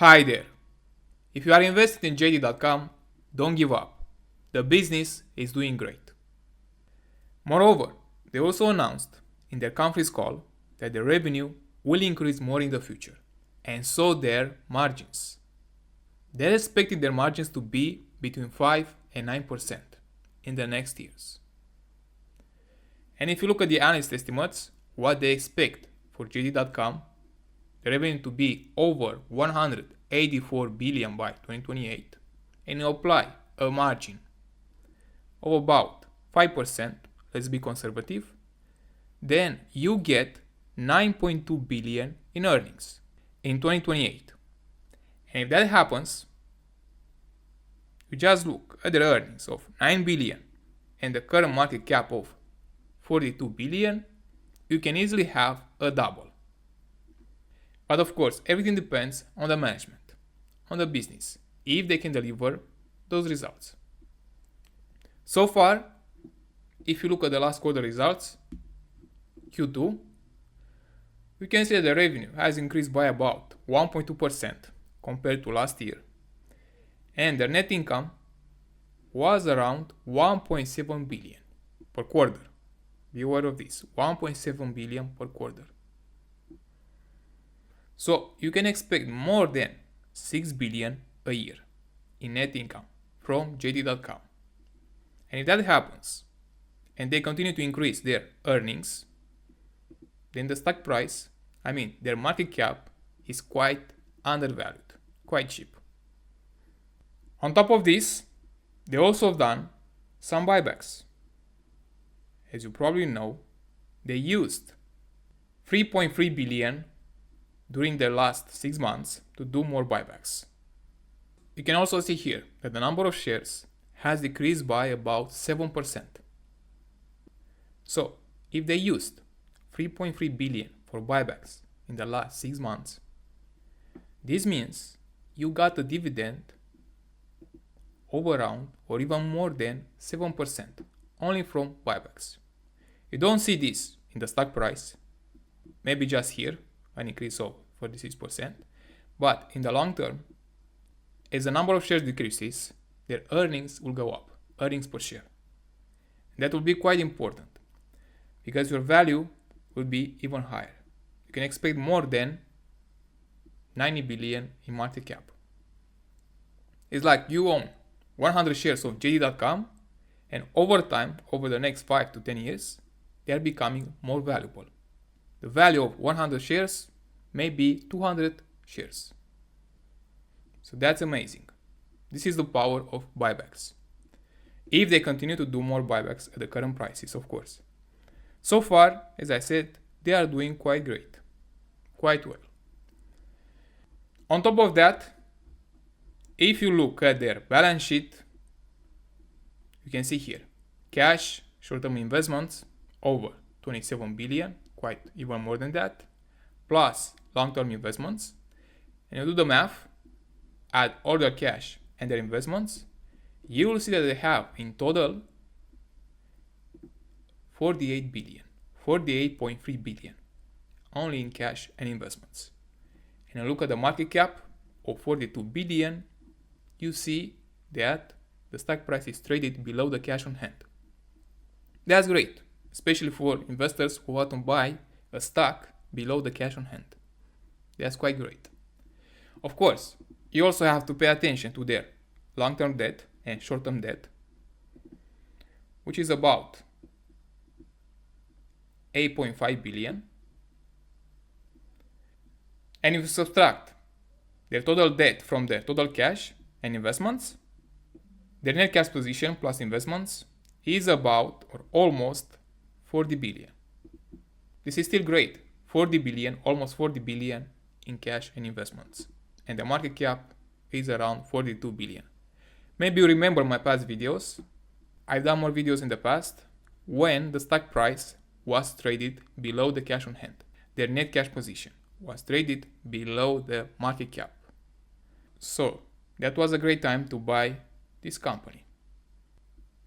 Hi there. If you are invested in JD.com, don't give up. The business is doing great. Moreover, they also announced in their conference call that the revenue will increase more in the future, and so their margins. They're expecting their margins to be between 5 and 9% in the next years. And if you look at the analyst estimates, what they expect for JD.com, the revenue to be over 184 billion by 2028, and you apply a margin of about 5%, let's be conservative, then you get 9.2 billion in earnings in 2028. And if that happens, you just look at the earnings of 9 billion and the current market cap of 42 billion, you can easily have a double. But of course, everything depends on the management, on the business, if they can deliver those results. So far, if you look at the last quarter results, Q2, we can see that the revenue has increased by about 1.2% compared to last year. And their net income was around 1.7 billion per quarter. Be aware of this, 1.7 billion per quarter. So you can expect more than 6 billion a year in net income from JD.com. And if that happens, and they continue to increase their earnings, then the stock price, their market cap is quite undervalued, quite cheap. On top of this, they also have done some buybacks. As you probably know, they used 3.3 billion during the last 6 months to do more buybacks. You can also see here that the number of shares has decreased by about 7%. So, if they used 3.3 billion for buybacks in the last 6 months, this means you got a dividend of around or even more than 7% only from buybacks. You don't see this in the stock price, maybe just here, an increase of 46%, but in the long term, as the number of shares decreases, their earnings will go up, earnings per share. And that will be quite important because your value will be even higher. You can expect more than 90 billion in market cap. It's like you own 100 shares of JD.com, and over time, over the next 5 to 10 years, they are becoming more valuable. The value of 100 shares may be 200 shares. So that's amazing. This is the power of buybacks. If they continue to do more buybacks at the current prices, of course. So far, as I said, they are doing quite great, quite well. On top of that, if you look at their balance sheet, you can see here, cash, short-term investments, over 27 billion, quite even more than that, plus long-term investments. And you do the math, add all their cash and their investments, you will see that they have in total 48 billion, 48.3 billion, only in cash and investments. And you look at the market cap of 42 billion, you see that the stock price is traded below the cash on hand. That's great, especially for investors who want to buy a stock below the cash on hand. That's quite great. Of course, you also have to pay attention to their long-term debt and short-term debt, which is about 8.5 billion. And if you subtract their total debt from their total cash and investments, their net cash position plus investments is about or almost 40 billion. This is still great. 40 billion, almost 40 billion in cash and investments. And the market cap is around 42 billion. Maybe you remember my past videos. I've done more videos in the past when the stock price was traded below the cash on hand. Their net cash position was traded below the market cap. So that was a great time to buy this company,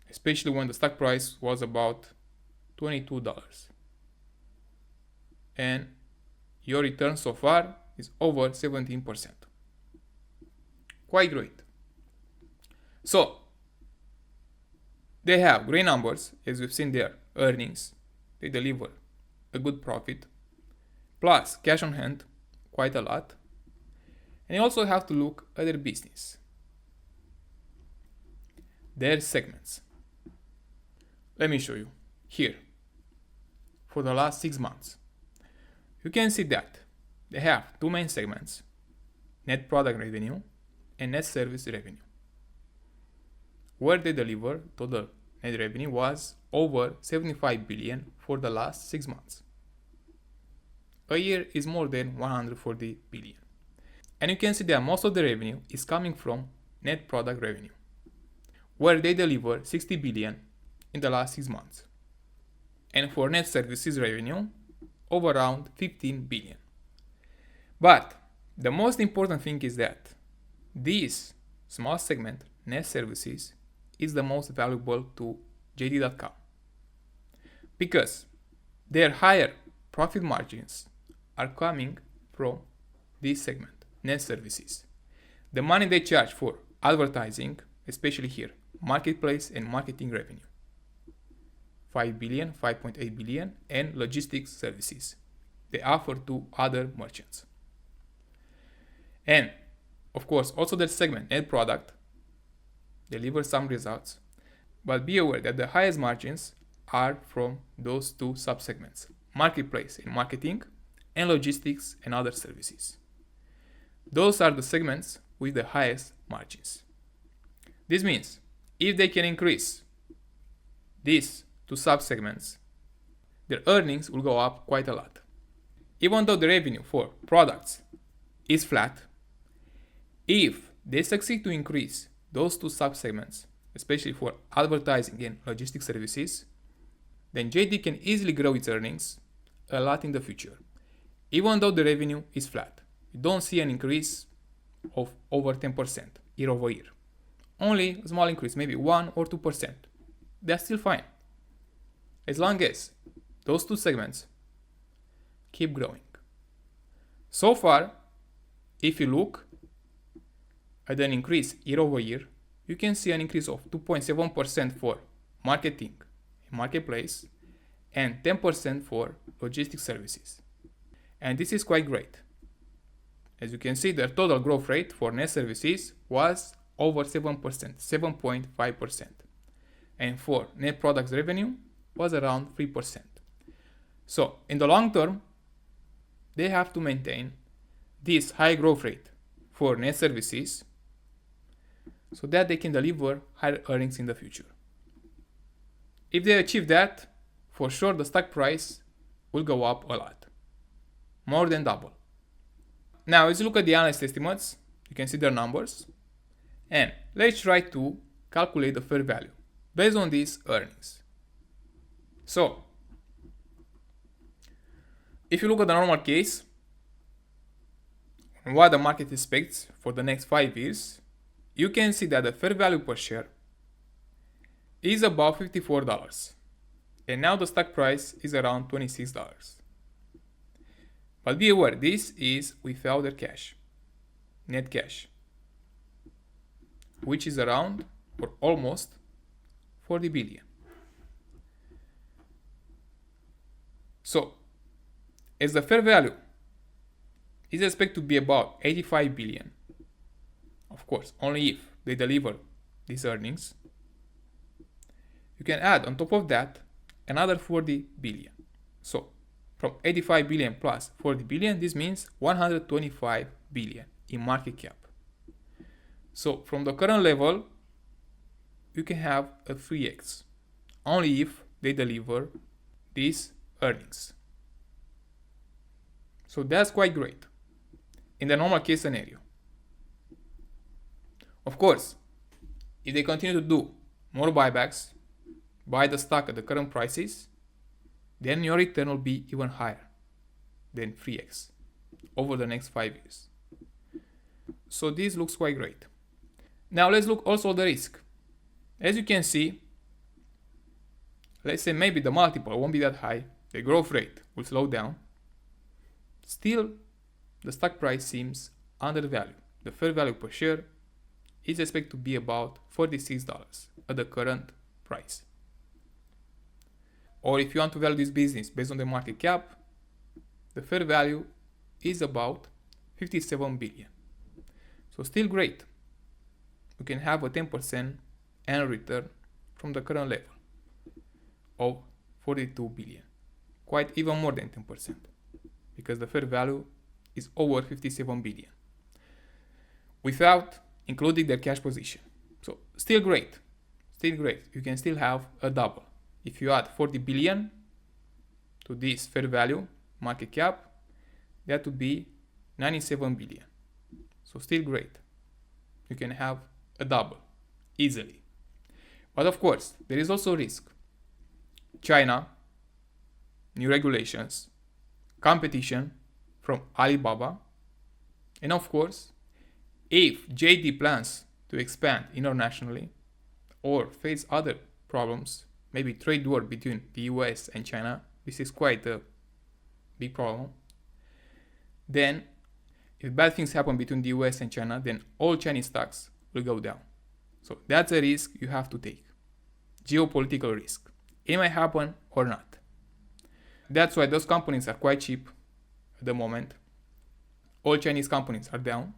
especially when the stock price was about $22. And your return so far is over 17%. Quite great. So, they have great numbers, as we've seen their earnings. They deliver a good profit, plus cash on hand, quite a lot. And you also have to look at their business, their segments. Let me show you here. For the last 6 months, you can see that they have two main segments: net product revenue and net service revenue, where they deliver total net revenue was over 75 billion for the last 6 months. A year is more than 140 billion. And you can see that most of the revenue is coming from net product revenue, where they deliver 60 billion in the last 6 months. And for net services revenue, of around 15 billion. But the most important thing is that this small segment, net services, is the most valuable to JD.com, because their higher profit margins are coming from this segment, net services. The money they charge for advertising, especially here, marketplace and marketing revenue, 5 billion, 5.8 billion, and logistics services they offer to other merchants. And of course, also that segment, net product, delivers some results, but be aware that the highest margins are from those two subsegments: marketplace and marketing, and logistics and other services. Those are the segments with the highest margins. This means if they can increase these two subsegments, their earnings will go up quite a lot. Even though the revenue for products is flat, if they succeed to increase those two subsegments, especially for advertising and logistics services, then JD can easily grow its earnings a lot in the future. Even though the revenue is flat, you don't see an increase of over 10% year over year. Only a small increase, maybe 1 or 2%. They're still fine, as long as those two segments keep growing. So far, if you look at an increase year over year, you can see an increase of 2.7% for marketing and marketplace and 10% for logistics services. And this is quite great. As you can see, their total growth rate for net services was over 7%, 7.5%. And for net products revenue was around 3%. So in the long term, they have to maintain this high growth rate for net services so that they can deliver higher earnings in the future. If they achieve that, for sure the stock price will go up a lot, more than double. Now, as you look at the analyst estimates, you can see their numbers, and let's try to calculate the fair value based on these earnings. So, if you look at the normal case, and what the market expects for the next 5 years, you can see that the fair value per share is about $54, and now the stock price is around $26. But be aware, this is without their cash, net cash, which is around or almost 40 billion. So, as the fair value is expected to be about 85 billion, of course, only if they deliver these earnings, you can add on top of that another 40 billion. So, from 85 billion plus 40 billion, this means 125 billion in market cap. So, from the current level, you can have a 3x, only if they deliver these earnings. So that's quite great in the normal case scenario. Of course, if they continue to do more buybacks, buy the stock at the current prices, then your return will be even higher than 3x over the next 5 years. So this looks quite great. Now let's look also at the risk. As you can see, let's say maybe the multiple won't be that high, the growth rate will slow down. Still, the stock price seems undervalued. The fair value per share is expected to be about $46 at the current price. Or if you want to value this business based on the market cap, the fair value is about 57 billion. So still great. You can have a 10% annual return from the current level of 42 billion. Quite even more than 10%, because the fair value is over 57 billion. Without including their cash position. So still great. Still great. You can still have a double. If you add 40 billion to this fair value market cap, that would be 97 billion. So still great. You can have a double easily. But of course, there is also risk. China, new regulations, competition from Alibaba, and of course, if JD plans to expand internationally or face other problems, maybe trade war between the US and China, this is quite a big problem, then if bad things happen between the US and China, then all Chinese stocks will go down. So that's a risk you have to take. Geopolitical risk. It might happen or not. That's why those companies are quite cheap at the moment. All Chinese companies are down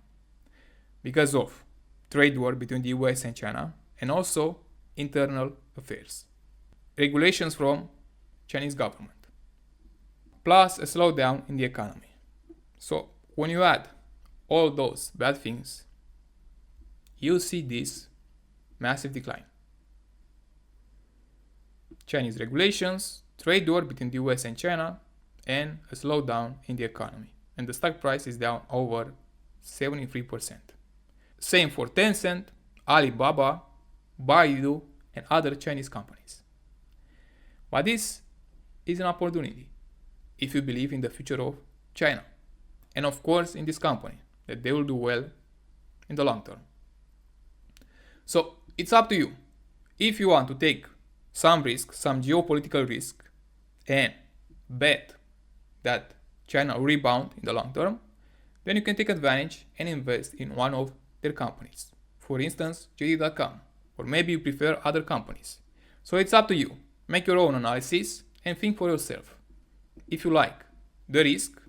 because of trade war between the US and China, and also internal affairs. Regulations from Chinese government. Plus a slowdown in the economy. So when you add all those bad things, you see this massive decline. Chinese regulations, trade war between the US and China, and a slowdown in the economy. And the stock price is down over 73%. Same for Tencent, Alibaba, Baidu, and other Chinese companies. But this is an opportunity if you believe in the future of China. And of course in this company, that they will do well in the long term. So it's up to you. If you want to take some risk, some geopolitical risk, and bet that China will rebound in the long term, then you can take advantage and invest in one of their companies. For instance, JD.com, or maybe you prefer other companies. So it's up to you. Make your own analysis and think for yourself. If you like the risk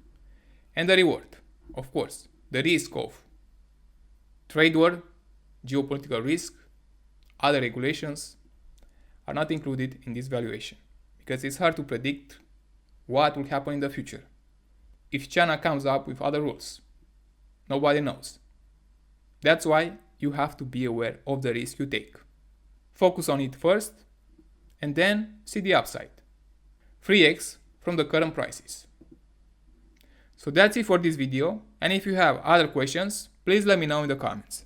and the reward, of course, the risk of trade war, geopolitical risk, other regulations are not included in this valuation because it's hard to predict what will happen in the future. If China comes up with other rules, nobody knows. That's why you have to be aware of the risk you take. Focus on it first and then see the upside. 3x from the current prices. So that's it for this video, and if you have other questions, please let me know in the comments.